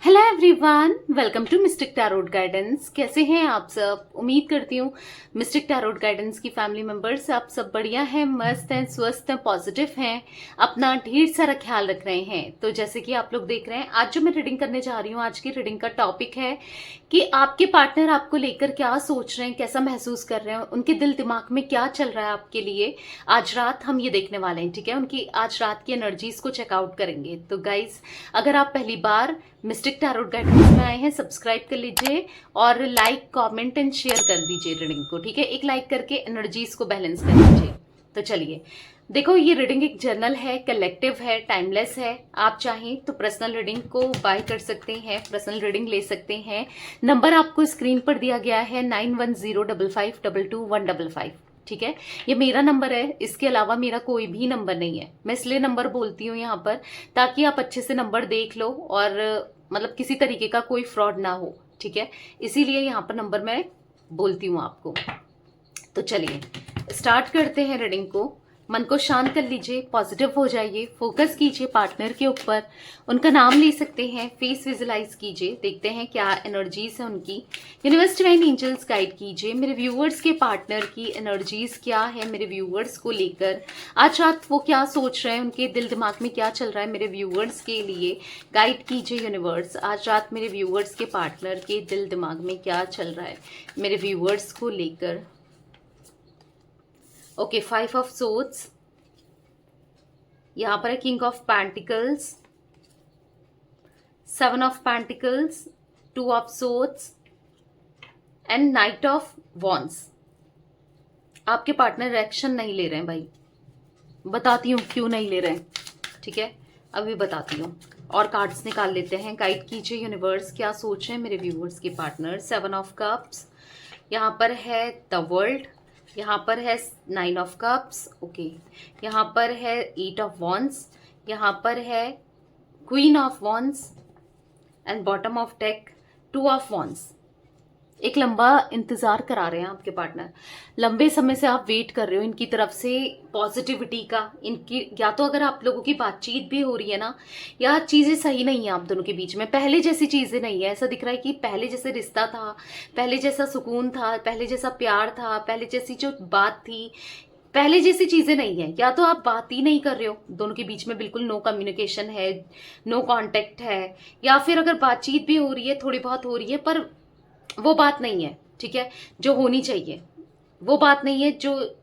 Hello everyone, welcome to mystic tarot guidance. कैसे हैं आप सब? उम्मीद करती हूँ मिस्टिक टैरोट गाइडेंस की फैमिली मेंबर्स आप सब बढ़िया हैं, मस्त हैं, स्वस्थ हैं, पॉजिटिव हैं, अपना ढेर सारा ख्याल रख रहे हैं। तो जैसे कि आप लोग देख रहे हैं, आज जो मैं रीडिंग करने जा रही हूँ, आज की रीडिंग का टॉपिक है कि आपके पार्टनर आपको लेकर क्या सोच रहे हैं, कैसा महसूस कर रहे हैं, उनके दिल दिमाग में क्या चल रहा है आपके लिए। आज रात हम ये देखने वाले हैं, ठीक है? उनकी आज रात की एनर्जीज को चेकआउट करेंगे। तो गाइज, अगर आप पहली बार मिस्टिक टैरोट गाइडेंस में आए हैं, सब्सक्राइब कर लीजिए और लाइक, कमेंट एंड शेयर कर दीजिए रीडिंग को, ठीक है? एक लाइक करके एनर्जीज को बैलेंस कर लीजिए। तो चलिए देखो, ये रीडिंग एक जर्नल है, कलेक्टिव है, टाइमलेस है। आप चाहें तो पर्सनल रीडिंग को बाय कर सकते हैं, पर्सनल रीडिंग ले सकते हैं। नंबर आपको स्क्रीन पर दिया गया है 9105522155, ठीक है? ये मेरा नंबर है, इसके अलावा मेरा कोई भी नंबर नहीं है। मैं इसलिए नंबर बोलती हूँ यहाँ पर ताकि आप अच्छे से नंबर देख लो और मतलब किसी तरीके का कोई फ्रॉड ना हो, ठीक है? इसीलिए यहाँ पर नंबर मैं बोलती हूँ आपको। तो चलिए स्टार्ट करते हैं रीडिंग को। मन को शांत कर लीजिए, पॉजिटिव हो जाइए, फोकस कीजिए पार्टनर के ऊपर। उनका नाम ले सकते हैं, फेस विजुलाइज कीजिए, देखते हैं क्या एनर्जीज है उनकी। यूनिवर्स डिवाइन एंजल्स गाइड कीजिए। मेरे व्यूअर्स के पार्टनर की एनर्जीज क्या है मेरे व्यूअर्स को लेकर। आज रात वो क्या सोच रहे हैं, उनके दिल दिमाग में क्या चल रहा है मेरे व्यूअर्स के लिए। गाइड कीजिए यूनिवर्स, आज रात मेरे व्यूअर्स के पार्टनर के दिल दिमाग में क्या चल रहा है मेरे व्यूअर्स को लेकर। ओके, 5 ऑफ सोर्ड्स, यहां पर है king of pentacles, 7 of pentacles, 2 of swords and night of wands. आपके पार्टनर एक्शन नहीं ले रहे हैं भाई, बताती हूँ क्यों नहीं ले रहे हैं, ठीक है? अभी बताती हूँ। और कार्ड्स निकाल लेते हैं। गाइड कीजिए यूनिवर्स, क्या सोच रहे हैं मेरे व्यूअर्स के पार्टनर। 7 ऑफ कप्स, यहाँ पर है द वर्ल्ड, यहाँ पर है 9 ऑफ कप्स, ओके। यहाँ पर है 8 ऑफ वॉन्ड्स, यहाँ पर है queen of wands and bottom of deck 2 of wands. एक लंबा इंतजार करा रहे हैं आपके पार्टनर, लंबे समय से आप वेट कर रहे हो इनकी तरफ से पॉजिटिविटी का। इनकी या तो अगर आप लोगों की बातचीत भी हो रही है ना, या चीजें सही नहीं है आप दोनों के बीच में, पहले जैसी चीजें नहीं है। ऐसा दिख रहा है कि पहले जैसे रिश्ता था, पहले जैसा सुकून था, पहले जैसा प्यार था, पहले जैसी जो बात थी, पहले जैसी चीजें नहीं है। या तो आप बात ही नहीं कर रहे हो, दोनों के बीच में बिल्कुल नो कम्युनिकेशन है, नो कांटेक्ट है, या फिर अगर बातचीत भी हो रही है, थोड़ी बहुत हो रही है, पर वो बात नहीं है, ठीक है? जो होनी चाहिए वो बात नहीं है, जो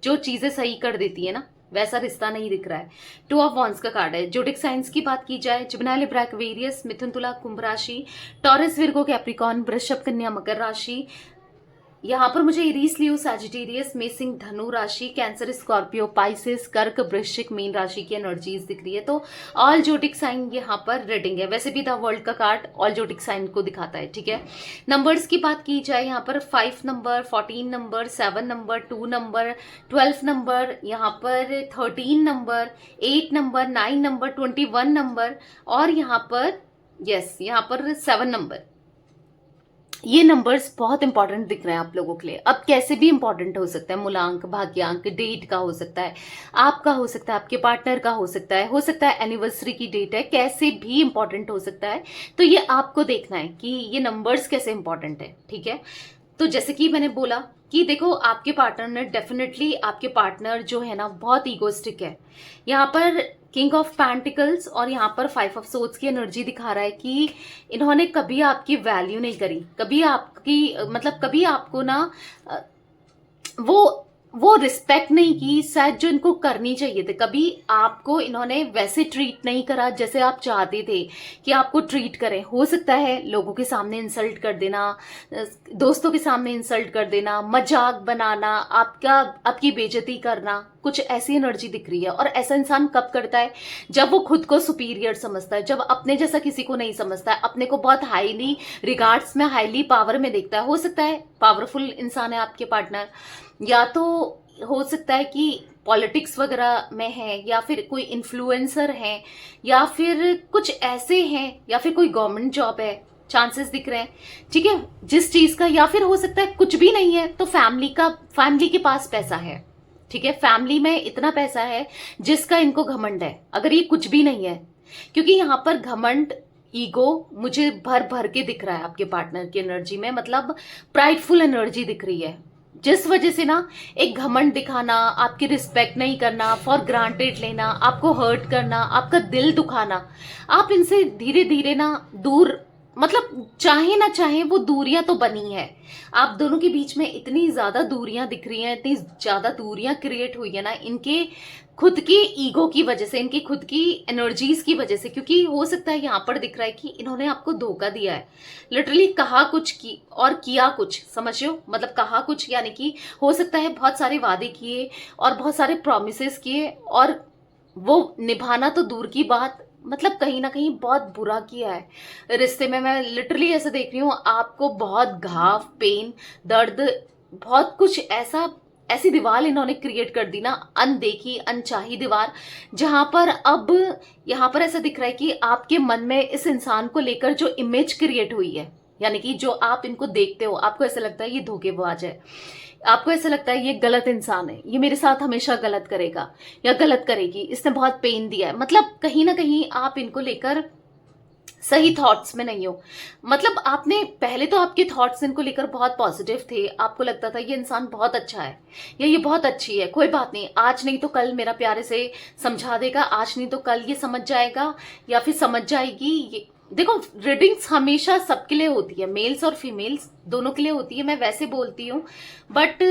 जो चीजें सही कर देती है ना, वैसा रिश्ता नहीं दिख रहा है। 2 ऑफ वॉन्ड्स का कार्ड है। जोडिक साइंस की बात की जाए, जिमिनी, लिब्रा, एक्वेरियस, मिथुन, तुला, कुंभ राशि, टॉरस, विर्गो, कैप्रिकॉर्न, वृषभ, कन्या, मकर राशि। यहाँ पर मुझे एरीज, लियो, सैजिटेरियस, मेषिंग, धनु राशि, कैंसर, स्कॉर्पियो, पाइसेस, कर्क, वृश्चिक, मीन राशि की एनर्जीज दिख रही है। तो ऑल जोडिक साइन यहाँ पर रीडिंग है। वैसे भी द वर्ल्ड का कार्ड ऑल जोडिक साइन को दिखाता है, ठीक है? नंबर्स की बात की जाए, यहाँ पर 5 number, 14 number, 7 number, 2 number, 12 number, यहाँ पर 13 नंबर, 8 नंबर, 9 नंबर, 21 नंबर और यहाँ पर यहाँ पर 7 नंबर। ये नंबर्स बहुत इंपॉर्टेंट दिख रहे हैं आप लोगों के लिए। अब कैसे भी इंपॉर्टेंट हो सकता है, मूलांक, भाग्यांक, डेट का हो सकता है, आपका हो सकता है, आपके पार्टनर का हो सकता है एनिवर्सरी की डेट है, कैसे भी इंपॉर्टेंट हो सकता है। तो ये आपको देखना है कि ये नंबर्स कैसे इंपॉर्टेंट है, ठीक है? तो जैसे कि मैंने बोला कि देखो, आपके पार्टनर ने डेफिनेटली, आपके पार्टनर जो है ना बहुत ईगोइस्टिक है। यहाँ पर किंग ऑफ पेंटिकल्स और यहाँ पर 5 ऑफ सोर्ड्स की एनर्जी दिखा रहा है कि इन्होंने कभी आपकी वैल्यू नहीं करी, कभी आपकी मतलब कभी आपको ना वो रिस्पेक्ट नहीं की शायद जो इनको करनी चाहिए थे। कभी आपको इन्होंने वैसे ट्रीट नहीं करा जैसे आप चाहते थे कि आपको ट्रीट करें। हो सकता है लोगों के सामने इंसल्ट कर देना, दोस्तों के सामने इंसल्ट कर देना, मजाक बनाना, आपकी बेइज्जती करना, कुछ ऐसी एनर्जी दिख रही है। और ऐसा इंसान कब करता है? जब वो खुद को सुपीरियर समझता है, जब अपने जैसा किसी को नहीं समझता है, अपने को बहुत हाईली रिगार्ड्स में, हाईली पावर में देखता है। हो सकता है पावरफुल इंसान है आपके पार्टनर, या तो हो सकता है कि पॉलिटिक्स वगैरह में है, या फिर कोई इन्फ्लुएंसर है, या फिर कुछ ऐसे हैं, या फिर कोई गवर्नमेंट जॉब है, चांसेस दिख रहे हैं, ठीक है? जिस चीज का, या फिर हो सकता है कुछ भी नहीं है तो फैमिली के पास पैसा है, ठीक है? फैमिली में इतना पैसा है जिसका इनको घमंड है, अगर ये कुछ भी नहीं है। क्योंकि यहाँ पर घमंड ईगो मुझे भर भर के दिख रहा है आपके पार्टनर की एनर्जी में, मतलब प्राइडफुल एनर्जी दिख रही है, जिस वजह से ना एक घमंड दिखाना, आपकी रिस्पेक्ट नहीं करना, फॉर ग्रांटेड लेना, आपको हर्ट करना, आपका दिल दुखाना, आप इनसे धीरे धीरे ना दूर, मतलब चाहे ना चाहे वो दूरियां तो बनी है। आप दोनों के बीच में इतनी ज्यादा दूरियां दिख रही हैं, इतनी ज्यादा दूरियां क्रिएट हुई है ना इनके खुद की ईगो की वजह से, इनकी खुद की एनर्जीज की वजह से। क्योंकि हो सकता है यहाँ पर दिख रहा है कि इन्होंने आपको धोखा दिया है, लिटरली कहा कुछ की और किया कुछ, समझ रहे हो, मतलब कहा कुछ यानी कि हो सकता है बहुत सारे वादे किए और बहुत सारे प्रॉमिसेस किए और वो निभाना तो दूर की बात, मतलब कहीं ना कहीं बहुत बुरा किया है रिश्ते में। मैं लिटरली ऐसा देख रही हूँ, आपको बहुत घाव, पेन, दर्द, बहुत कुछ ऐसा, ऐसी दीवार इन्होंने क्रिएट कर दी ना, अनदेखी अनचाही दीवार, जहां पर अब यहाँ पर ऐसा दिख रहा है कि आपके मन में इस इंसान को लेकर जो इमेज क्रिएट हुई है, यानी कि जो आप इनको देखते हो, आपको ऐसा लगता है ये धोखेबाज है, आपको ऐसा लगता है ये गलत इंसान है, ये मेरे साथ हमेशा गलत करेगा या गलत करेगी, इसने बहुत पेन दिया है, मतलब कहीं ना कहीं आप इनको लेकर सही थॉट्स में नहीं हो। मतलब आपने पहले तो आपके थॉट्स इनको लेकर बहुत पॉजिटिव थे, आपको लगता था ये इंसान बहुत अच्छा है या ये बहुत अच्छी है, कोई बात नहीं, आज नहीं तो कल मेरा प्यारे से समझा देगा, आज नहीं तो कल ये समझ जाएगा या फिर समझ जाएगी। ये देखो, रीडिंग्स हमेशा सबके लिए होती है, मेल्स और फीमेल्स दोनों के लिए होती है, मैं वैसे बोलती हूँ, बट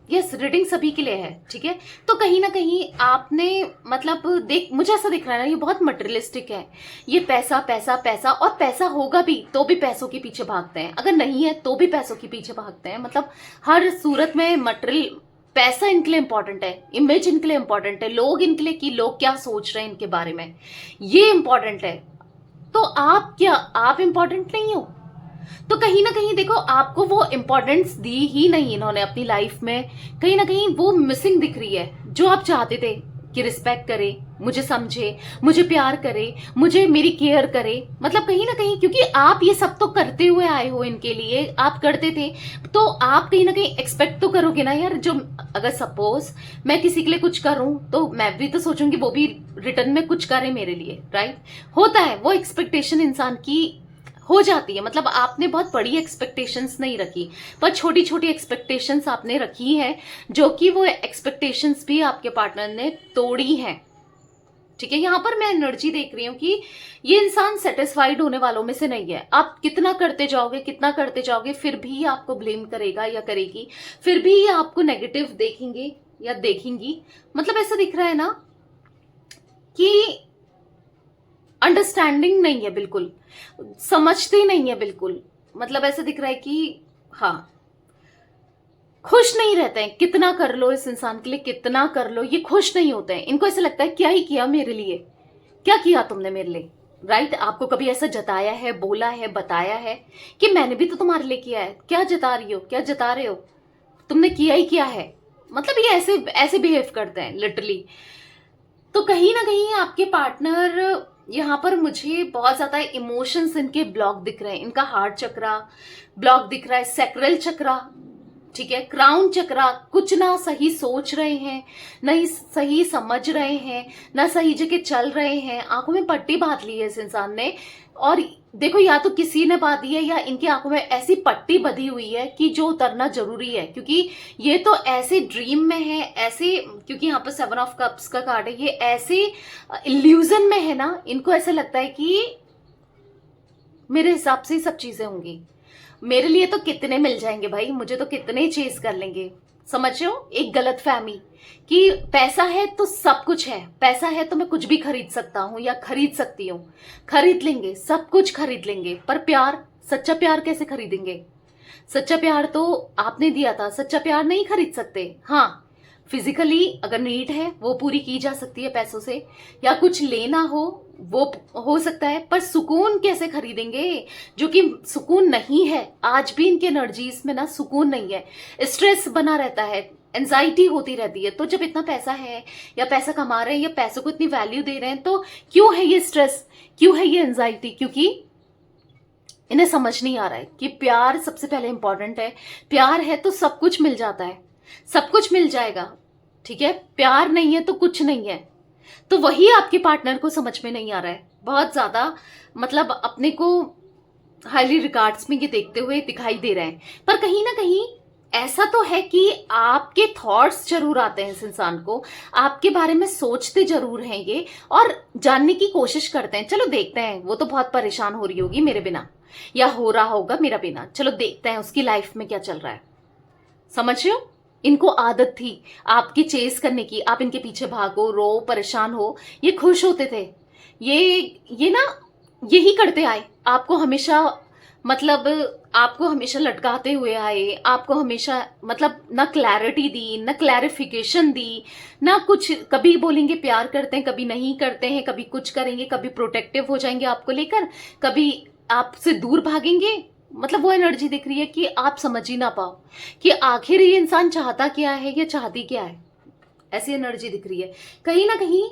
यस रीडिंग सभी के लिए है, ठीक है। तो कहीं ना कहीं आपने मतलब देख, मुझे ऐसा दिख रहा है ना, ये बहुत मटेरियलिस्टिक है, ये पैसा पैसा पैसा, और पैसा होगा भी तो भी पैसों के पीछे भागते हैं, अगर नहीं है तो भी पैसों के पीछे भागते हैं, मतलब हर सूरत में मटेरियल, पैसा इनके लिए इंपॉर्टेंट है, इमेज इनके लिए इंपॉर्टेंट है, लोग इनके लिए कि लोग क्या सोच रहे हैं इनके बारे में, ये इंपॉर्टेंट है। तो आप क्या, आप इंपॉर्टेंट नहीं हो? तो कहीं ना कहीं देखो, आपको वो इंपॉर्टेंस दी ही नहीं इन्होंने अपनी लाइफ में, कहीं ना कहीं वो मिसिंग दिख रही है जो आप चाहते थे कि रिस्पेक्ट करे, मुझे समझे, मुझे प्यार करे, मुझे मेरी केयर करे, मतलब कहीं ना कहीं, क्योंकि आप ये सब तो करते हुए आए हो इनके लिए, आप करते थे, तो आप कहीं ना कहीं एक्सपेक्ट तो करोगे ना यार, जो अगर सपोज मैं किसी के लिए कुछ करूं तो मैं भी तो सोचूंगी वो भी रिटर्न में कुछ करे मेरे लिए, राइट। होता है वो एक्सपेक्टेशन इंसान की हो जाती है, मतलब आपने बहुत बड़ी एक्सपेक्टेशंस नहीं रखी, पर छोटी छोटी एक्सपेक्टेशंस आपने रखी है, जो कि वो एक्सपेक्टेशंस भी आपके पार्टनर ने तोड़ी हैं, ठीक है। यहां पर मैं एनर्जी देख रही हूं कि ये इंसान सेटिस्फाइड होने वालों में से नहीं है, आप कितना करते जाओगे कितना करते जाओगे, फिर भी आपको ब्लेम करेगा या करेगी, फिर भी ये आपको नेगेटिव देखेंगे या देखेंगी, मतलब ऐसा दिख रहा है ना कि अंडरस्टैंडिंग नहीं है, बिल्कुल समझते नहीं है, बिल्कुल, मतलब ऐसा दिख रहा है कि हाँ, खुश नहीं रहते हैं, कितना कर लो इस इंसान के लिए, कितना कर लो, ये खुश नहीं होते हैं, इनको ऐसा लगता है क्या ही किया मेरे लिए, क्या किया तुमने मेरे लिए, राइट। आपको कभी ऐसा जताया है, बोला है, बताया है कि मैंने भी तो तुम्हारे लिए किया है, क्या जता रही हो, क्या जता रहे हो, तुमने किया ही क्या है, मतलब ये ऐसे ऐसे बिहेव करते हैं लिटरली। तो कहीं ना कहीं आपके पार्टनर, यहाँ पर मुझे बहुत ज्यादा इमोशंस इनके ब्लॉक दिख रहे हैं, इनका हार्ट चक्रा ब्लॉक दिख रहा है, सैक्रल चक्रा, ठीक है, क्राउन चक्रा, कुछ ना सही सोच रहे हैं, नहीं सही समझ रहे हैं, ना सही जगह चल रहे हैं, आंखों में पट्टी बांध ली है इस इंसान ने, और देखो या तो किसी ने बांधी है या इनकी आंखों में ऐसी पट्टी बंधी हुई है कि जो उतरना जरूरी है, क्योंकि ये तो ऐसे ड्रीम में है, ऐसे, क्योंकि यहाँ पर 7 ऑफ कप्स का कार्ड है, ये ऐसे इल्यूजन में है ना, इनको ऐसा लगता है कि मेरे हिसाब से ही सब चीजें होंगी, मेरे लिए तो कितने मिल जाएंगे भाई, मुझे तो कितने चेज कर लेंगे, समझ रहे हो, एक गलत फहमी कि पैसा है तो सब कुछ है, पैसा है तो मैं कुछ भी खरीद सकता हूं या खरीद सकती हूँ, खरीद लेंगे, सब कुछ खरीद लेंगे, पर प्यार, सच्चा प्यार कैसे खरीदेंगे? सच्चा प्यार तो आपने दिया था, सच्चा प्यार नहीं खरीद सकते। हाँ, फिजिकली अगर नीड है वो पूरी की जा सकती है पैसों से, या कुछ लेना हो वो हो सकता है, पर सुकून कैसे खरीदेंगे, जो कि सुकून नहीं है, आज भी इनके एनर्जीज में ना सुकून नहीं है, स्ट्रेस बना रहता है, एंजाइटी होती रहती है। तो जब इतना पैसा है या पैसा कमा रहे हैं या पैसों को इतनी वैल्यू दे रहे हैं, तो क्यों है ये स्ट्रेस, क्यों है ये एंजाइटी? क्योंकि इन्हें समझ नहीं आ रहा है कि प्यार सबसे पहले इंपॉर्टेंट है, प्यार है तो सब कुछ मिल जाता है, सब कुछ मिल जाएगा, ठीक है, प्यार नहीं है तो कुछ नहीं है, तो वही आपके पार्टनर को समझ में नहीं आ रहा है। बहुत ज्यादा मतलब अपने को हाईली रिगार्ड्स में ये देखते हुए दिखाई दे रहे हैं, पर कहीं ना कहीं ऐसा तो है कि आपके थॉट्स जरूर आते हैं इस इंसान को, आपके बारे में सोचते जरूर हैं ये, और जानने की कोशिश करते हैं। चलो देखते हैं, वो तो बहुत परेशान हो रही होगी मेरे बिना, या हो रहा होगा मेरा बिना, चलो देखते हैं उसकी लाइफ में क्या चल रहा है। समझ रहे हो? इनको आदत थी आपकी चेस करने की, आप इनके पीछे भागो, रो, परेशान हो, ये खुश होते थे। ये ना यही करते आए, आपको हमेशा मतलब आपको हमेशा लटकाते हुए आए, आपको हमेशा मतलब ना क्लैरिटी दी, ना क्लैरिफिकेशन दी, ना कुछ। कभी बोलेंगे प्यार करते हैं, कभी नहीं करते हैं, कभी कुछ करेंगे, कभी प्रोटेक्टिव हो जाएंगे आपको लेकर, कभी आपसे दूर भागेंगे। मतलब वो एनर्जी दिख रही है कि आप समझ ही ना पाओ कि आखिर ये इंसान चाहता क्या है या चाहती क्या है। ऐसी एनर्जी दिख रही है। कहीं ना कहीं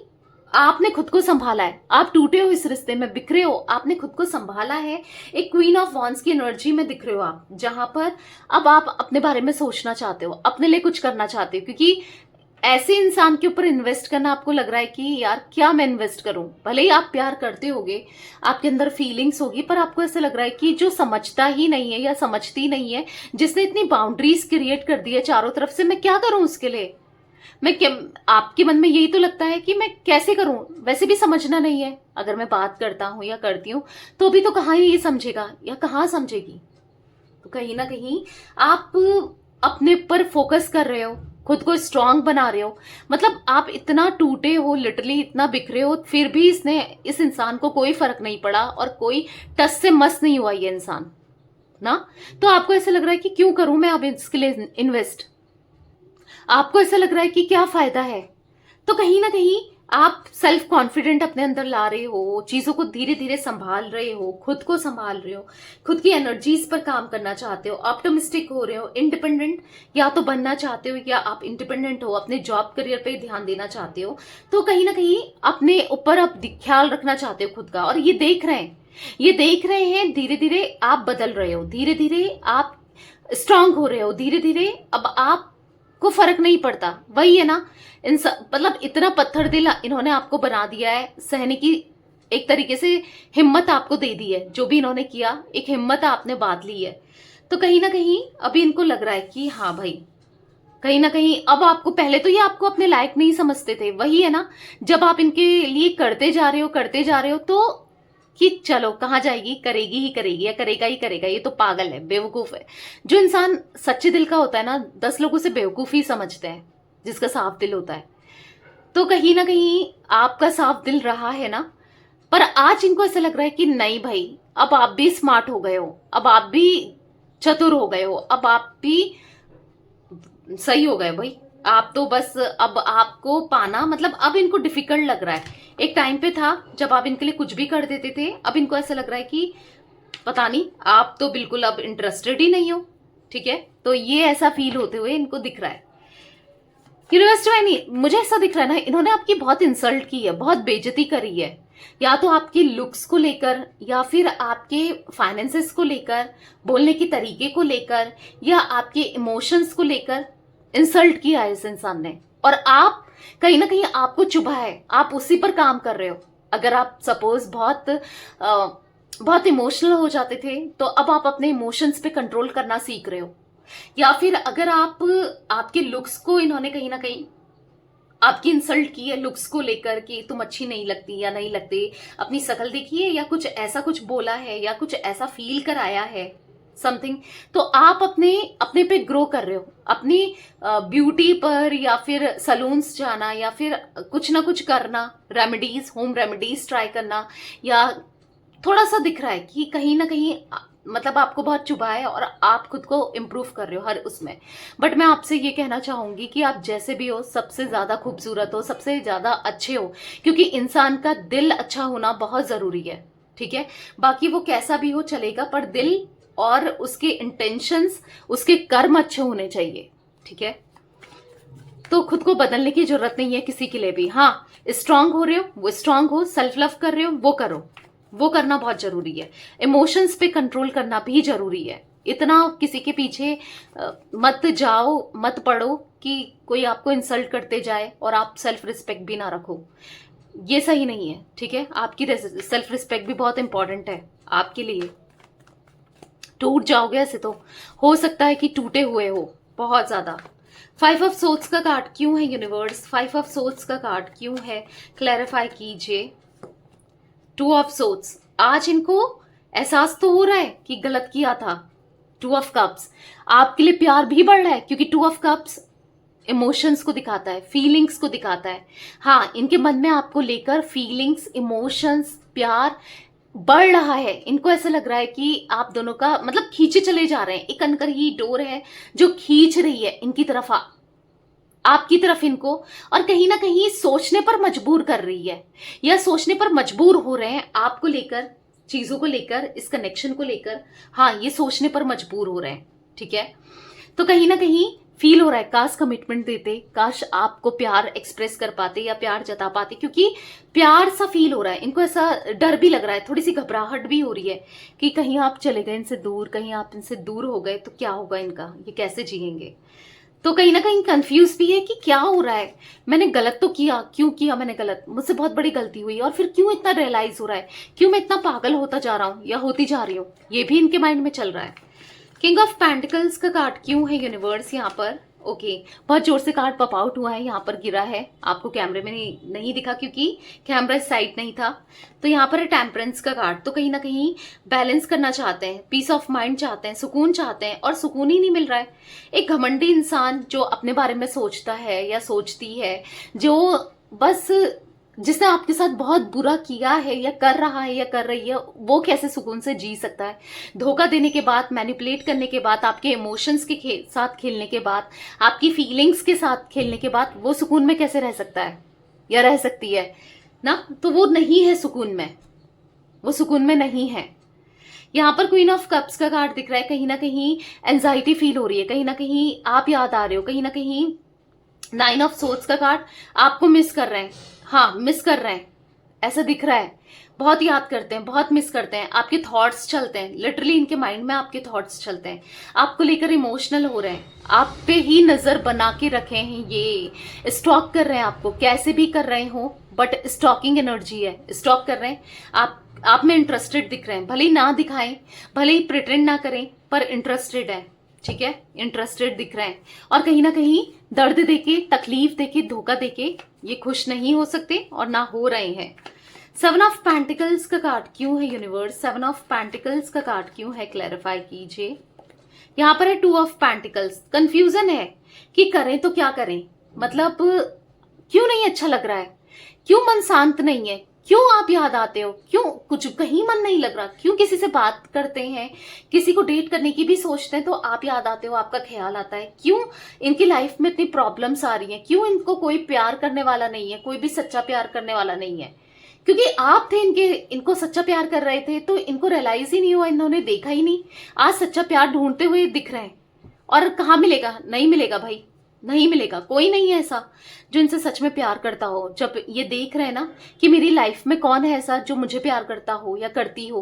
आपने खुद को संभाला है, आप टूटे हो इस रिश्ते में, बिखरे हो, आपने खुद को संभाला है। एक क्वीन ऑफ वॉन्ड्स की एनर्जी में दिख रहे हो आप, जहां पर अब आप अपने बारे में सोचना चाहते हो, अपने लिए कुछ करना चाहते हो, क्योंकि ऐसे इंसान के ऊपर इन्वेस्ट करना आपको लग रहा है कि यार क्या मैं इन्वेस्ट करूं। भले ही आप प्यार करते होगे, आपके अंदर फीलिंग्स होगी, पर आपको ऐसा लग रहा है कि जो समझता ही नहीं है या समझती नहीं है, जिसने इतनी बाउंड्रीज क्रिएट कर दी है चारों तरफ से, मैं क्या करूं उसके लिए। मैं क्या, आपके मन में यही तो लगता है कि मैं कैसे करूं, वैसे भी समझना नहीं है। अगर मैं बात करता हूं या करती हूं तो भी तो कहाँ ये समझेगा या कहाँ समझेगी। तो कहीं ना कहीं आप अपने पर फोकस कर रहे हो, खुद को स्ट्रांग बना रहे हो। मतलब आप इतना टूटे हो, लिटरली इतना बिखरे हो, फिर भी इस इंसान को कोई फर्क नहीं पड़ा और कोई टस से मस नहीं हुआ ये इंसान ना। तो आपको ऐसा लग रहा है कि क्यों करूं मैं अब इसके लिए इन्वेस्ट, आपको ऐसा लग रहा है कि क्या फायदा है। तो कहीं ना कहीं आप सेल्फ कॉन्फिडेंट अपने अंदर ला रहे हो, चीजों को धीरे धीरे संभाल रहे हो, खुद को संभाल रहे हो, खुद की एनर्जीज पर काम करना चाहते हो, ऑप्टिमिस्टिक हो रहे हो, इंडिपेंडेंट या तो बनना चाहते हो, या आप इंडिपेंडेंट हो, अपने जॉब करियर पे ध्यान देना चाहते हो। तो कहीं ना कहीं अपने ऊपर आप ख्याल रखना चाहते हो खुद का, और ये देख रहे हैं, ये देख रहे हैं धीरे धीरे आप बदल रहे हो, धीरे धीरे आप स्ट्रांग हो रहे हो, धीरे धीरे अब आप को फर्क नहीं पड़ता। वही है ना, मतलब इतना पत्थर दिल इन्होंने आपको बना दिया है, सहने की एक तरीके से हिम्मत आपको दे दी है। जो भी इन्होंने किया, एक हिम्मत आपने बांध ली है। तो कहीं ना कहीं अभी इनको लग रहा है कि हाँ भाई, कहीं ना कहीं अब आपको, पहले तो ये आपको अपने लायक नहीं समझते थे। वही है ना, जब आप इनके लिए करते जा रहे हो, करते जा रहे हो, तो कि चलो कहाँ जाएगी, करेगी ही करेगी, या करेगा ही करेगा, ये तो पागल है, बेवकूफ है। जो इंसान सच्चे दिल का होता है ना, 10 लोगों से बेवकूफ ही समझते हैं जिसका साफ दिल होता है। तो कहीं ना कहीं आपका साफ दिल रहा है ना, पर आज इनको ऐसा लग रहा है कि नहीं भाई, अब आप भी स्मार्ट हो गए हो, अब आप भी चतुर हो गए हो, अब आप भी सही हो गए भाई। आप तो बस अब आपको पाना, मतलब अब इनको डिफिकल्ट लग रहा है। एक टाइम पे था जब आप इनके लिए कुछ भी कर देते थे, अब इनको ऐसा लग रहा है कि पता नहीं, आप तो बिल्कुल अब इंटरेस्टेड ही नहीं हो। ठीक है, तो ये ऐसा फील होते हुए इनको दिख रहा है। यूनिवर्सिटी में नहीं, मुझे ऐसा दिख रहा है ना, इन्होंने आपकी बहुत इंसल्ट की है, बहुत बेइज्जती करी है, या तो आपकी लुक्स को लेकर, या फिर आपके फाइनेंसेस को लेकर, बोलने के तरीके को लेकर, या आपके इमोशंस को लेकर इंसल्ट किया है इस इंसान ने। और आप कहीं ना कहीं आपको चुभा है, आप उसी पर काम कर रहे हो। अगर आप सपोज बहुत इमोशनल हो जाते थे, तो अब आप अपने इमोशंस पे कंट्रोल करना सीख रहे हो। या फिर अगर आपके लुक्स को इन्होंने कहीं ना कहीं आपकी इंसल्ट की है लुक्स को लेकर कि तुम अच्छी नहीं लगती या नहीं लगती, अपनी शक्ल देखिए, या कुछ ऐसा कुछ बोला है, या कुछ ऐसा फील कराया है समथिंग, तो आप अपने पे ग्रो कर रहे हो, अपनी ब्यूटी पर, या फिर सलून्स जाना, या फिर कुछ ना कुछ करना, रेमेडीज, होम रेमेडीज ट्राई करना, या थोड़ा सा दिख रहा है कि कहीं ना कहीं मतलब आपको बहुत चुभा है और आप खुद को इम्प्रूव कर रहे हो हर उसमें। बट मैं आपसे ये कहना चाहूंगी कि आप जैसे भी हो, सबसे ज्यादा खूबसूरत हो, सबसे ज्यादा अच्छे हो, क्योंकि इंसान का दिल अच्छा होना बहुत जरूरी है। ठीक है, बाकी वो कैसा भी हो चलेगा, पर दिल और उसके इंटेंशंस, उसके कर्म अच्छे होने चाहिए। ठीक है, तो खुद को बदलने की जरूरत नहीं है किसी के लिए भी। हाँ, स्ट्रांग हो रहे हो, वो स्ट्रांग हो, सेल्फ लव कर रहे हो, वो करो, वो करना बहुत जरूरी है। इमोशंस पे कंट्रोल करना भी जरूरी है। इतना किसी के पीछे मत जाओ, मत पड़ो कि कोई आपको इंसल्ट करते जाए और आप सेल्फ रिस्पेक्ट भी ना रखो। ये सही नहीं है, ठीक है। आपकी सेल्फ रिस्पेक्ट भी बहुत इंपॉर्टेंट है आपके लिए। टूट जाओगे ऐसे तो हो सकता है कि टूटे हुए हो बहुत ज्यादा। 5 ऑफ सोर्ड्स का कार्ड क्यों है यूनिवर्स? 5 ऑफ सोर्ड्स का कार्ड क्यों है? क्लैरिफाई कीजिए। 2 ऑफ सोर्ड्स, आज इनको एहसास तो हो रहा है कि गलत किया था। 2 ऑफ कप्स, आपके लिए प्यार भी बढ़ रहा है क्योंकि 2 ऑफ कप्स इमोशंस को दिखाता है, फीलिंग्स को दिखाता है। हाँ, इनके मन में आपको लेकर फीलिंग्स, इमोशंस, प्यार बढ़ रहा है। इनको ऐसा लग रहा है कि आप दोनों का मतलब खींचे चले जा रहे हैं। एक अंदर ही डोर है जो खींच रही है इनकी तरफ, आपकी तरफ इनको, और कहीं ना कहीं सोचने पर मजबूर कर रही है या सोचने पर मजबूर हो रहे हैं आपको लेकर, चीजों को लेकर, इस कनेक्शन को लेकर। हाँ, ये सोचने पर मजबूर हो रहे हैं, ठीक है। तो कहीं ना कहीं फील हो रहा है काश कमिटमेंट देते, काश आपको प्यार एक्सप्रेस कर पाते या प्यार जता पाते, क्योंकि प्यार सा फील हो रहा है इनको। ऐसा डर भी लग रहा है, थोड़ी सी घबराहट भी हो रही है कि कहीं आप चले गए इनसे दूर, कहीं आप इनसे दूर हो गए तो क्या होगा इनका, ये कैसे जिएंगे। तो कहीं ना कहीं कंफ्यूज भी है कि क्या हो रहा है, मैंने गलत तो किया, क्यों किया मैंने गलत, मुझसे बहुत बड़ी गलती हुई और फिर क्यों इतना रियलाइज हो रहा है, क्यों मैं इतना पागल होता जा रहा हूं या होती जा रही हूं, ये भी इनके माइंड में चल रहा है। किंग ऑफ पेंटिकल्स का कार्ड क्यों है यूनिवर्स यहाँ पर? ओके, बहुत जोर से कार्ड पॉप आउट हुआ है, यहाँ पर गिरा है, आपको कैमरे में नहीं दिखा क्योंकि कैमरा इस साइड नहीं था। तो यहाँ पर है टेम्परेंस का कार्ड। तो कहीं ना कहीं बैलेंस करना चाहते हैं, पीस ऑफ माइंड चाहते हैं, सुकून चाहते हैं और सुकून ही नहीं मिल रहा है। एक घमंडी इंसान जो अपने बारे में सोचता है या सोचती है, जो बस जिसने आपके साथ बहुत बुरा किया है या कर रहा है या कर रही है, वो कैसे सुकून से जी सकता है? धोखा देने के बाद, मैनिपुलेट करने के बाद, आपके इमोशंस के साथ खेलने के बाद, आपकी फीलिंग्स के साथ खेलने के बाद वो सुकून में कैसे रह सकता है या रह सकती है ना? तो वो नहीं है सुकून में, वो सुकून में नहीं है। यहाँ पर क्वीन ऑफ कप्स का कार्ड दिख रहा है। कहीं ना कहीं एंजाइटी फील हो रही है, कहीं ना कहीं आप याद आ रहे हो, कहीं ना कहीं 9 ऑफ सोर्ड्स का कार्ड आपको मिस कर रहे हैं। हाँ, मिस कर रहे हैं, ऐसा दिख रहा है। बहुत याद करते हैं, बहुत मिस करते हैं, आपके थॉट्स चलते हैं, लिटरली इनके माइंड में आपके थॉट्स चलते हैं, आपको लेकर इमोशनल हो रहे हैं, आप पे ही नजर बना के रखे हैं, ये स्टॉक कर रहे हैं आपको, कैसे भी कर रहे हो बट स्टॉकिंग एनर्जी है, स्टॉक कर रहे हैं। आप में इंटरेस्टेड दिख रहे हैं, भले ही ना दिखाएं, भले ही प्रिटेंड ना करें, पर इंटरेस्टेड है, ठीक है, इंटरेस्टेड दिख रहे हैं। और कहीं ना कहीं दर्द देके, तकलीफ देके, धोखा देके ये खुश नहीं हो सकते और ना हो रहे हैं। 7 ऑफ पेंटिकल्स का कार्ड क्यों है यूनिवर्स? 7 ऑफ पेंटिकल्स का कार्ड क्यों है? क्लैरिफाई कीजिए। यहाँ पर है 2 ऑफ पेंटिकल्स। कंफ्यूजन है कि करें तो क्या करें, मतलब क्यों नहीं अच्छा लग रहा है, क्यों मन शांत नहीं है, क्यों आप याद आते हो, क्यों कुछ कहीं मन नहीं लग रहा, क्यों किसी से बात करते हैं, किसी को डेट करने की भी सोचते हैं तो आप याद आते हो, आपका ख्याल आता है, क्यों इनकी लाइफ में इतनी प्रॉब्लम्स आ रही हैं, क्यों इनको कोई प्यार करने वाला नहीं है, कोई भी सच्चा प्यार करने वाला नहीं है, क्योंकि आप थे इनको सच्चा प्यार कर रहे थे तो इनको रियलाइज ही नहीं हुआ, इन्होंने देखा ही नहीं। आज सच्चा प्यार ढूंढते हुए दिख रहे हैं और कहाँ मिलेगा? नहीं मिलेगा भाई, नहीं मिलेगा। कोई नहीं है ऐसा जो इनसे सच में प्यार करता हो। जब ये देख रहे हैं ना कि मेरी लाइफ में कौन है ऐसा जो मुझे प्यार करता हो या करती हो,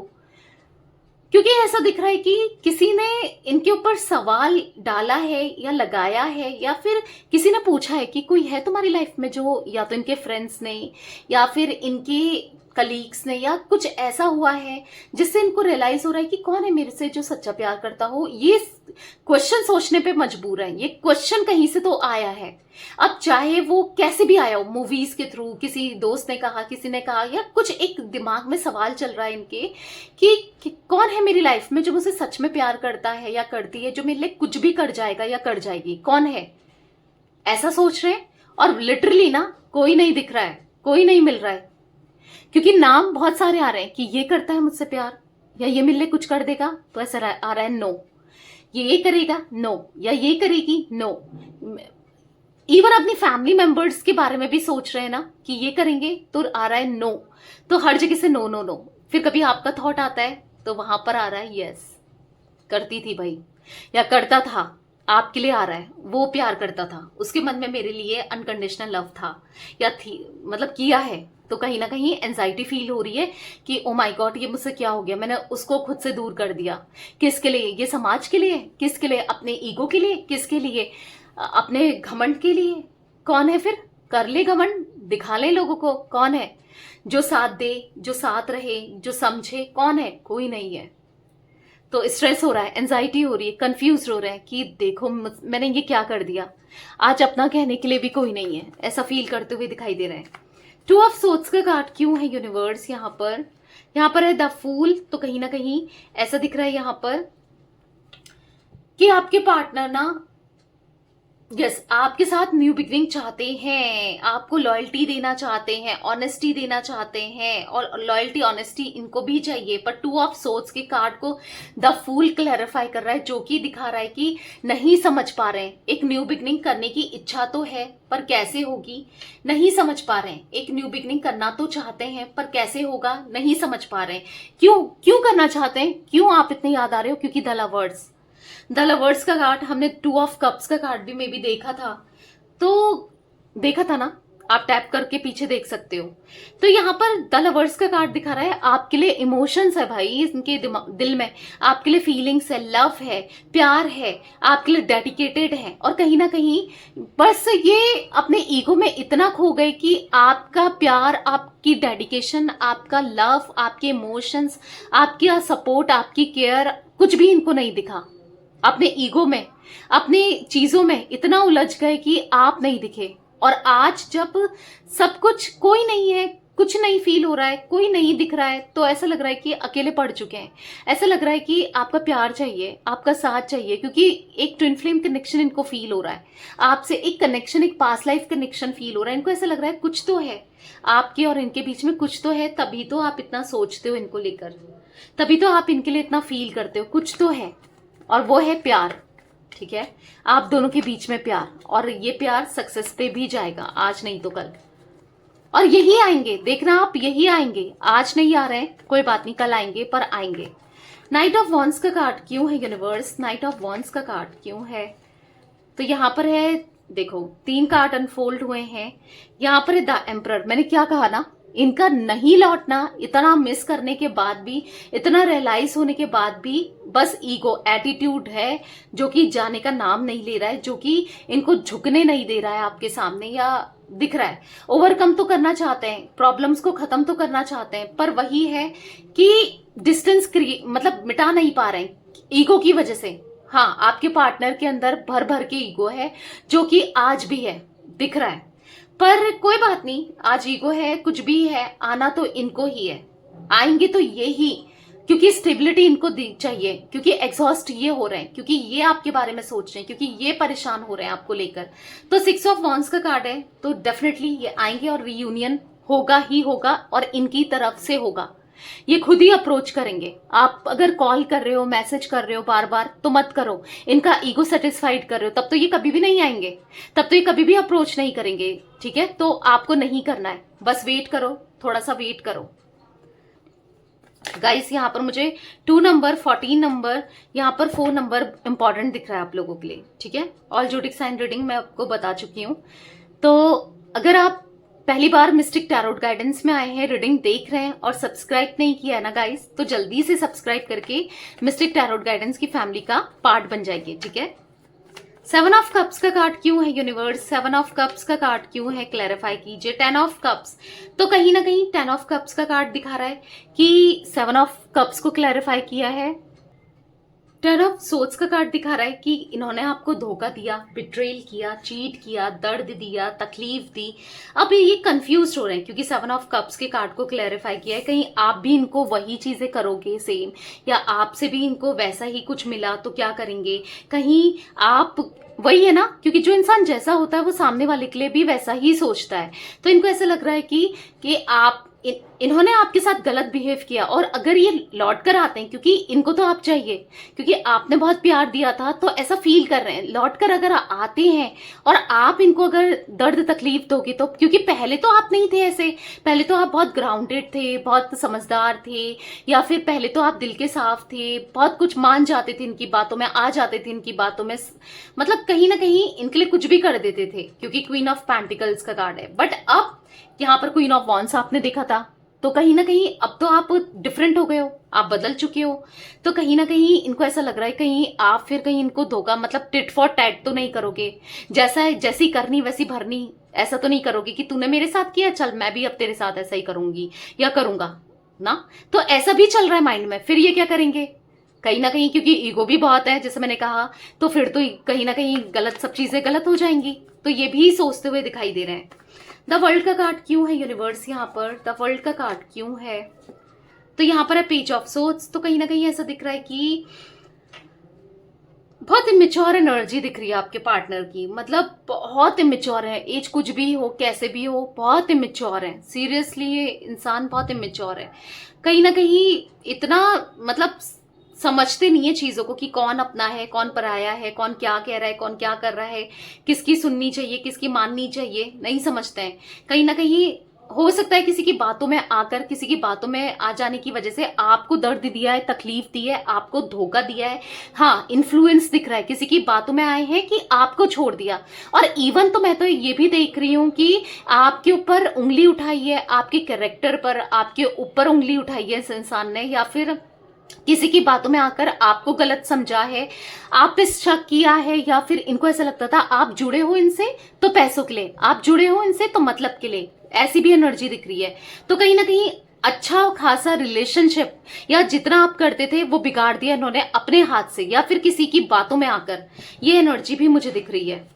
क्योंकि ऐसा दिख रहा है कि किसी ने इनके ऊपर सवाल डाला है या लगाया है या फिर किसी ने पूछा है कि कोई है तुम्हारी लाइफ में जो, या तो इनके फ्रेंड्स ने या फिर इनके कलीग्स ने, या कुछ ऐसा हुआ है जिससे इनको रियलाइज हो रहा है कि कौन है मेरे से जो सच्चा प्यार करता हो। ये क्वेश्चन सोचने पे मजबूर है, ये क्वेश्चन कहीं से तो आया है। अब चाहे वो कैसे भी आया हो, मूवीज के थ्रू, किसी दोस्त ने कहा, किसी ने कहा, या कुछ एक दिमाग में सवाल चल रहा है इनके कि कौन है मेरी लाइफ में जो मुझे सच में प्यार करता है या करती है, जो मेरे लिए कुछ भी कर जाएगा या कर जाएगी, कौन है? ऐसा सोच रहे हैं और लिटरली ना कोई नहीं दिख रहा है, कोई नहीं मिल रहा है, क्योंकि नाम बहुत सारे आ रहे हैं कि ये करता है मुझसे प्यार, या ये मिलने कुछ कर देगा, तो ऐसा आ रहा है नो, ये करेगा नो, या ये करेगी नो। इवन अपनी फैमिली मेंबर्स के बारे में भी सोच रहे हैं ना कि ये करेंगे, तो आ रहा है नो। तो हर जगह से नो नो नो। फिर कभी आपका थॉट आता है तो वहां पर आ रहा है यस, करती थी भाई या करता था, आपके लिए आ रहा है, वो प्यार करता था, उसके मन में मेरे लिए अनकंडीशनल लव था या थी, मतलब किया है, तो कहीं ना कहीं एंजाइटी फील हो रही है कि ओ माय गॉड ये मुझसे क्या हो गया, मैंने उसको खुद से दूर कर दिया। किसके लिए? ये समाज के लिए, किसके लिए? अपने ईगो के लिए, किसके लिए? अपने घमंड के लिए। कौन है फिर? कर ले घमंड, दिखा ले लोगों को कौन है जो साथ दे, जो साथ रहे, जो समझे। कौन है? कोई नहीं है। तो स्ट्रेस हो रहा है, एंजाइटी हो रही है, कंफ्यूज हो रहा है कि देखो मैंने ये क्या कर दिया, आज अपना कहने के लिए भी कोई नहीं है, ऐसा फील करते हुए दिखाई दे रहा है। टू ऑफ सोर्ड्स का कार्ड क्यों है यूनिवर्स यहाँ पर? यहाँ पर है द फूल, तो कहीं ना कहीं ऐसा दिख रहा है यहाँ पर कि आपके पार्टनर ना यस आपके साथ न्यू बिगिनिंग चाहते हैं, आपको लॉयल्टी देना चाहते हैं, ऑनेस्टी देना चाहते हैं, और लॉयल्टी ऑनेस्टी इनको भी चाहिए। पर टू ऑफ सोर्ड्स के कार्ड को द फूल क्लैरिफाई कर रहा है, जो कि दिखा रहा है कि नहीं समझ पा रहे हैं। एक न्यू बिगिनिंग करने की इच्छा तो है पर कैसे होगी नहीं समझ पा रहे हैं। एक न्यू बिगिनिंग करना तो चाहते हैं पर कैसे होगा नहीं समझ पा रहे हैं। क्यों करना चाहते हैं? क्यों आप इतने याद आ रहे हो? क्योंकि द लवर्स का कार्ड हमने टू ऑफ कप्स का कार्ड भी मे भी देखा था, तो देखा था ना, आप टैप करके पीछे देख सकते हो। तो यहाँ पर द लवर्स का कार्ड दिखा रहा है आपके लिए इमोशंस है भाई, इनके दिल में आपके लिए फीलिंग्स है, लव है, प्यार है, आपके लिए डेडिकेटेड है। और कहीं ना कहीं बस ये अपने ईगो में इतना खो गए कि आपका प्यार, आपकी डेडिकेशन, आपका लव, आपके इमोशंस, आपका सपोर्ट, आपकी केयर कुछ भी इनको नहीं दिखा। अपने ईगो में, अपनी चीजों में इतना उलझ गए कि आप नहीं दिखे। और आज जब सब कुछ कोई नहीं है, कुछ नहीं फील हो रहा है, कोई नहीं दिख रहा है, तो ऐसा लग रहा है कि अकेले पड़ चुके हैं। ऐसा लग रहा है कि आपका प्यार चाहिए, आपका साथ चाहिए, क्योंकि एक ट्विन फ्लेम कनेक्शन इनको फील हो रहा है आपसे, एक कनेक्शन, एक पास्ट लाइफ कनेक्शन फील हो रहा है इनको। ऐसा लग रहा है कुछ तो है आपके और इनके बीच में, कुछ तो है, तभी तो आप इतना सोचते हो इनको लेकर, तभी तो आप इनके लिए इतना फील करते हो। कुछ तो है और वो है प्यार। ठीक है, आप दोनों के बीच में प्यार, और ये प्यार सक्सेस पे भी जाएगा, आज नहीं तो कल। और यही आएंगे, देखना आप, यही आएंगे। आज नहीं आ रहे हैं कोई बात नहीं, कल आएंगे, पर आएंगे। नाइट ऑफ वॉन्ड्स का कार्ड क्यों है यूनिवर्स? नाइट ऑफ वॉन्ड्स का कार्ड क्यों है? तो यहाँ पर है, देखो 3 कार्ड अनफोल्ड हुए हैं। यहाँ पर है द एम्परर। मैंने क्या कहा ना, इनका नहीं लौटना, इतना मिस करने के बाद भी, इतना रियलाइज होने के बाद भी, बस ईगो एटीट्यूड है जो कि जाने का नाम नहीं ले रहा है, जो कि इनको झुकने नहीं दे रहा है आपके सामने, या दिख रहा है ओवरकम तो करना चाहते हैं, प्रॉब्लम्स को खत्म तो करना चाहते हैं, पर वही है कि डिस्टेंस मतलब मिटा नहीं पा रहे हैं ईगो की वजह से। हाँ, आपके पार्टनर के अंदर भर भर के ईगो है, जो कि आज भी है, दिख रहा है। पर कोई बात नहीं, आज ईगो है, कुछ भी है, आना तो इनको ही है, आएंगे तो ये ही, क्योंकि स्टेबिलिटी इनको चाहिए, क्योंकि एग्जॉस्ट ये हो रहे हैं, क्योंकि ये आपके बारे में सोच रहे हैं, क्योंकि ये परेशान हो रहे हैं आपको लेकर। तो 6 ऑफ वॉन्ड्स का कार्ड है, तो डेफिनेटली ये आएंगे और रीयूनियन होगा ही होगा, और इनकी तरफ से होगा। ये खुद ही अप्रोच करेंगे। आप अगर कॉल कर रहे हो, मैसेज कर रहे हो बार बार, तो मत करो। इनका ईगो सेटिस्फाइड कर रहे हो, तब तो ये कभी भी नहीं आएंगे, तब तो ये कभी भी अप्रोच नहीं करेंगे। ठीक है, तो आपको नहीं करना है, बस वेट करो, थोड़ा सा वेट करो गाइस। यहाँ पर मुझे 2 नंबर, 14 नंबर, यहाँ पर 4 नंबर इंपॉर्टेंट दिख रहा है आप लोगों के लिए। ठीक है, ऑल ज़ोडिएक साइन रीडिंग मैं आपको बता चुकी हूँ। तो अगर आप पहली बार मिस्टिक टैरोट गाइडेंस में आए हैं, रीडिंग देख रहे हैं और सब्सक्राइब नहीं किया है ना गाइस, तो जल्दी से सब्सक्राइब करके मिस्टिक टैरोट गाइडेंस की फैमिली का पार्ट बन जाइए। ठीक है, 7 ऑफ कप्स का कार्ड क्यों है यूनिवर्स? 7 ऑफ कप्स का कार्ड क्यों है, क्लैरिफाई कीजिए। 10 ऑफ कप्स, तो कहीं ना कहीं 10 ऑफ कप्स का कार्ड दिखा रहा है कि 7 ऑफ कप्स को क्लैरिफाई किया है। 10 ऑफ सोर्ड्स का कार्ड दिखा रहा है कि इन्होंने आपको धोखा दिया, बिट्रेल किया, चीट किया, दर्द दिया, तकलीफ दी। अब ये कंफ्यूज हो रहे हैं क्योंकि 7 ऑफ कप्स के कार्ड को क्लैरिफाई किया है। कहीं आप भी इनको वही चीजें करोगे सेम, या आपसे भी इनको वैसा ही कुछ मिला तो क्या करेंगे? कहीं आप वही है ना, क्योंकि जो इंसान जैसा होता है वो सामने वाले के लिए भी वैसा ही सोचता है। तो इनको ऐसा लग रहा है कि आप इन्होंने आपके साथ गलत बिहेव किया, और अगर ये लौट कर आते हैं, क्योंकि इनको तो आप चाहिए, क्योंकि आपने बहुत प्यार दिया था, तो ऐसा फील कर रहे हैं, लौट कर अगर आते हैं और आप इनको अगर दर्द तकलीफ दोगे, तो क्योंकि पहले तो आप नहीं थे ऐसे, पहले तो आप बहुत ग्राउंडेड थे, बहुत समझदार थे, या फिर पहले तो आप दिल के साफ थे, बहुत कुछ मान जाते थे इनकी बातों में, आ जाते थे इनकी बातों में, मतलब कहीं ना कहीं इनके लिए कुछ भी कर देते थे, क्योंकि क्वीन ऑफ पेंटिकल्स का कार्ड है। बट अब यहाँ पर क्वीन ऑफ वॉन्ड्स आपने देखा था, तो कहीं ना कहीं अब तो आप डिफरेंट हो गए हो, आप बदल चुके हो, तो कहीं ना कहीं इनको ऐसा लग रहा है कहीं आप फिर कहीं इनको धोखा, मतलब टिट फॉर टैट तो नहीं करोगे, जैसी करनी वैसी भरनी, ऐसा तो नहीं करोगे कि तूने मेरे साथ किया, चल मैं भी अब तेरे साथ ऐसा ही करूंगी या करूंगा ना, तो ऐसा भी चल रहा है माइंड में। फिर ये क्या करेंगे कहीं ना कहीं, क्योंकि ईगो भी बहुत है जैसे मैंने कहा, तो फिर तो कहीं ना कहीं गलत, सब चीजें गलत हो जाएंगी, तो ये भी सोचते हुए दिखाई दे रहे हैं। द वर्ल्ड का कार्ड क्यों है यूनिवर्स यहाँ पर, द वर्ल्ड का कार्ड क्यों है, तो यहाँ पर है पेज ऑफ सोर्ड्स, तो कहीं ना कहीं ऐसा दिख रहा है कि बहुत इमेच्योर एनर्जी दिख रही है आपके पार्टनर की, मतलब बहुत इमेच्योर है, एज कुछ भी हो कैसे भी हो, बहुत इमेच्योर है, सीरियसली ये इंसान बहुत इमेच्योर है, कहीं ना कहीं इतना मतलब समझते नहीं है चीजों को कि कौन अपना है, कौन पराया है, कौन क्या कह रहा है, कौन क्या कर रहा है, किसकी सुननी चाहिए, किसकी माननी चाहिए, नहीं समझते हैं। कहीं ना कहीं हो सकता है किसी की बातों में आकर, किसी की बातों में आ जाने की वजह से आपको दर्द दिया है, तकलीफ दी है, आपको धोखा दिया है, हाँ इन्फ्लुएंस दिख रहा है, किसी की बातों में आए हैं कि आपको छोड़ दिया, और इवन तो मैं तो ये भी देख रही हूं कि आपके ऊपर उंगली उठाई है, आपके कैरेक्टर पर आपके ऊपर उंगली उठाई है इस इंसान ने, या फिर किसी की बातों में आकर आपको गलत समझा है, आप पे शक किया है, या फिर इनको ऐसा लगता था आप जुड़े हो इनसे तो पैसों के लिए, आप जुड़े हो इनसे तो मतलब के लिए, ऐसी भी एनर्जी दिख रही है। तो कहीं ना कहीं अच्छा खासा रिलेशनशिप या जितना आप करते थे वो बिगाड़ दिया इन्होंने अपने हाथ से, या फिर किसी की बातों में आकर, ये एनर्जी भी मुझे दिख रही है।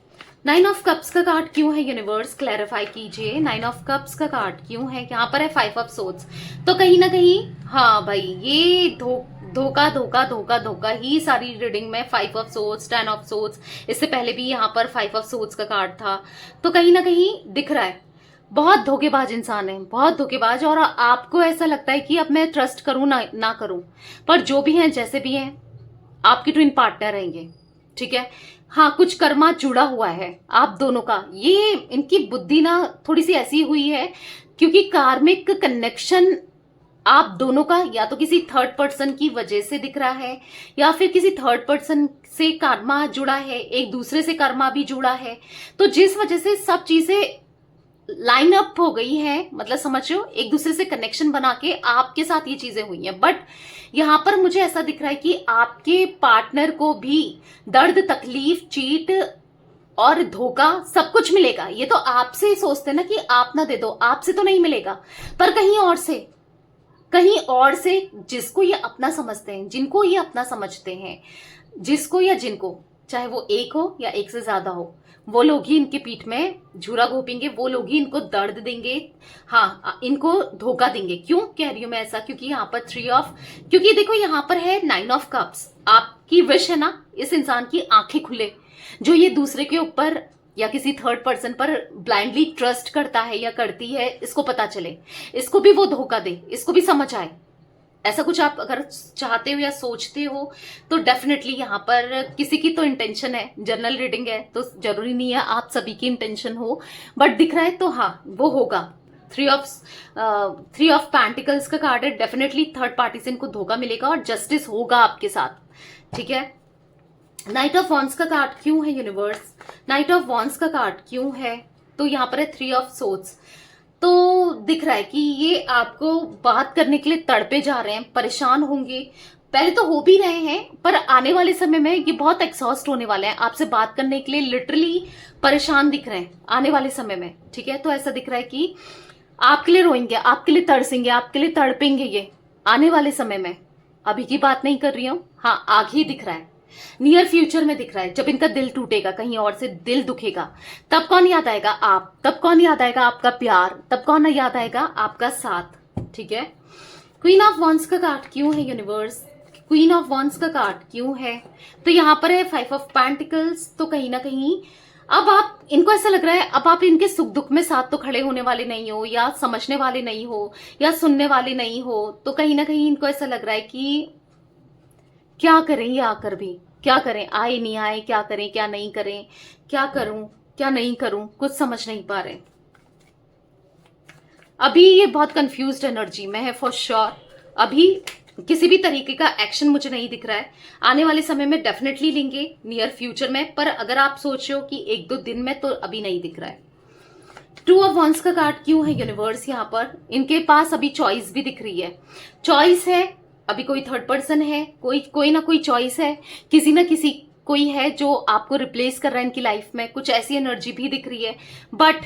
9 ऑफ कप्स का कार्ड क्यों है यूनिवर्स, क्लैरिफाई कीजिए। 9 ऑफ कप्स का कार्ड क्यों है, यहाँ पर है 5 ऑफ सोर्ड्स, तो कहीं ना कहीं हाँ भाई ये धोखा धोखा धोखा धोखा ही सारी रीडिंग में, 5 ऑफ सोर्ड्स, 10 ऑफ सोर्ड्स, इससे पहले भी यहाँ पर 5 ऑफ सोर्ड्स का कार्ड था, तो कहीं ना कहीं दिख रहा है बहुत धोखेबाज इंसान है, बहुत धोखेबाज, और आपको ऐसा लगता है कि अब मैं ट्रस्ट करूं ना करूं, पर जो भी हैं जैसे भी हैं आपकी ट्विन पार्टनर रहेंगे, ठीक है। हाँ कुछ कर्मा जुड़ा हुआ है आप दोनों का, ये इनकी बुद्धि ना थोड़ी सी ऐसी हुई है, क्योंकि कार्मिक कनेक्शन आप दोनों का या तो किसी थर्ड पर्सन की वजह से दिख रहा है, या फिर किसी थर्ड पर्सन से कर्मा जुड़ा है, एक दूसरे से कर्मा भी जुड़ा है, तो जिस वजह से सब चीजें लाइन अप हो गई है, मतलब समझ रहे हो, एक दूसरे से कनेक्शन बना के आपके साथ ये चीजें हुई हैं। बट यहां पर मुझे ऐसा दिख रहा है कि आपके पार्टनर को भी दर्द, तकलीफ, चीट और धोखा सब कुछ मिलेगा, ये तो आपसे ही सोचते ना कि आप ना दे दो, आपसे तो नहीं मिलेगा, पर कहीं और से जिसको ये अपना समझते हैं, जिनको ये अपना समझते हैं, जिसको या जिनको, चाहे वो एक हो या एक से ज्यादा हो, वो लोग ही इनके पीठ में झूरा घोपेंगे, वो लोग ही इनको दर्द देंगे, हाँ इनको धोखा देंगे। क्यों कह रही हूं मैं ऐसा, क्योंकि यहाँ पर क्योंकि देखो यहाँ पर है 9 ऑफ कप्स, आपकी विश है ना इस इंसान की आंखें खुले, जो ये दूसरे के ऊपर या किसी थर्ड पर्सन पर ब्लाइंडली ट्रस्ट करता है या करती है, इसको पता चले, इसको भी वो धोखा दे, इसको भी समझ आए, ऐसा कुछ आप अगर चाहते हो या सोचते हो तो डेफिनेटली यहाँ पर किसी की तो इंटेंशन है, जनरल रीडिंग है तो जरूरी नहीं है आप सभी की इंटेंशन हो, बट दिख रहा है तो हाँ वो होगा। 3 ऑफ पेंटिकल्स का कार्ड है, डेफिनेटली थर्ड पार्टी से इनको धोखा मिलेगा और जस्टिस होगा आपके साथ, ठीक है। नाइट ऑफ वॉन्ड्स का कार्ड क्यों है यूनिवर्स, नाइट ऑफ वॉन्ड्स का कार्ड क्यों है, तो यहाँ पर है 3 ऑफ सोर्ड्स, तो दिख रहा है कि ये आपको बात करने के लिए तड़पे जा रहे हैं, परेशान होंगे, पहले तो हो भी रहे हैं, पर आने वाले समय में ये बहुत एक्सॉस्ट होने वाले हैं, आपसे बात करने के लिए लिटरली परेशान दिख रहे हैं आने वाले समय में, ठीक है। तो ऐसा दिख रहा है कि आपके लिए रोएंगे, आपके लिए तरसेंगे, आपके लिए तड़पेंगे ये आने वाले समय में, अभी की बात नहीं कर रही हूं, हाँ आगे ही दिख रहा है, नियर फ्यूचर में दिख रहा है, जब इनका दिल टूटेगा, कहीं और से दिल दुखेगा, तब कौन याद आएगा आप, तब कौन याद आएगा आपका प्यार, तब कौन याद आएगा आपका साथ, ठीक है। क्वीन ऑफ वॉन्ड्स का कार्ड क्यों है यूनिवर्स, क्वीन ऑफ वॉन्ड्स का कार्ड क्यों है, तो यहाँ पर है 5 ऑफ पेंटिकल्स, तो कहीं ना कहीं अब आप इनको ऐसा लग रहा है अब आप इनके सुख दुख में साथ तो खड़े होने वाले नहीं हो, या समझने वाले नहीं हो, या सुनने वाले नहीं हो, तो कहीं ना कहीं इनको ऐसा लग रहा है कि क्या करें ये आकर भी, क्या करें, आए नहीं आए, क्या करें क्या नहीं करें, क्या करूं क्या नहीं करूं, कुछ समझ नहीं पा रहे। अभी ये बहुत कंफ्यूज्ड एनर्जी में है फॉर श्योर। अभी किसी भी तरीके का एक्शन मुझे नहीं दिख रहा है। आने वाले समय में डेफिनेटली लेंगे, नियर फ्यूचर में, पर अगर आप सोच रहे हो कि 1-2 दिन में, तो अभी नहीं दिख रहा है। 2 ऑफ वंस का कार्ड क्यों है यूनिवर्स यहाँ पर? इनके पास अभी चॉइस भी दिख रही है, चॉइस है। अभी कोई थर्ड पर्सन है, कोई ना कोई चॉइस है, किसी ना किसी कोई है जो आपको रिप्लेस कर रहा है इनकी लाइफ में, कुछ ऐसी एनर्जी भी दिख रही है। बट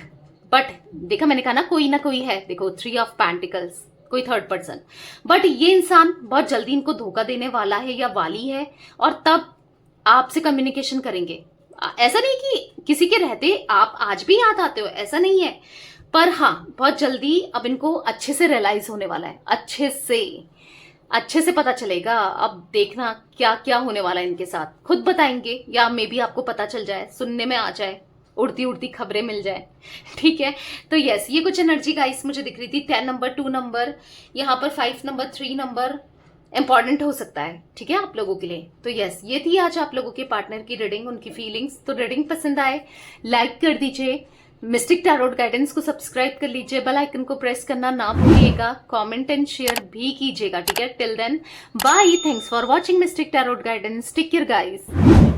देखा, मैंने कहा ना कोई है। देखो 3 ऑफ पेंटिकल्स, कोई थर्ड पर्सन, बट ये इंसान बहुत जल्दी इनको धोखा देने वाला है या वाली है, और तब आपसे कम्युनिकेशन करेंगे। ऐसा नहीं कि किसी के रहते आप आज भी याद आते हो, ऐसा नहीं है, पर हाँ बहुत जल्दी अब इनको अच्छे से रियलाइज होने वाला है, अच्छे से पता चलेगा। अब देखना क्या क्या होने वाला है इनके साथ, खुद बताएंगे, या मे बी आपको पता चल जाए, सुनने में आ जाए, उड़ती उड़ती खबरें मिल जाए। ठीक है, तो यस, ये कुछ एनर्जी गाइस मुझे दिख रही थी। 10 नंबर, 2 नंबर, यहाँ पर 5 नंबर, 3 नंबर इंपॉर्टेंट हो सकता है, ठीक है, आप लोगों के लिए। तो यस, ये थी आज आप लोगों के पार्टनर की रीडिंग, उनकी फीलिंग्स। तो रीडिंग पसंद आए लाइक कर दीजिए, मिस्टिक टैरोट गाइडेंस को सब्सक्राइब कर लीजिए, बेल आइकन को प्रेस करना ना भूलिएगा, कमेंट एंड शेयर भी कीजिएगा। ठीक है, till then bye, thanks for watching mystic tarot guidance, take care guys.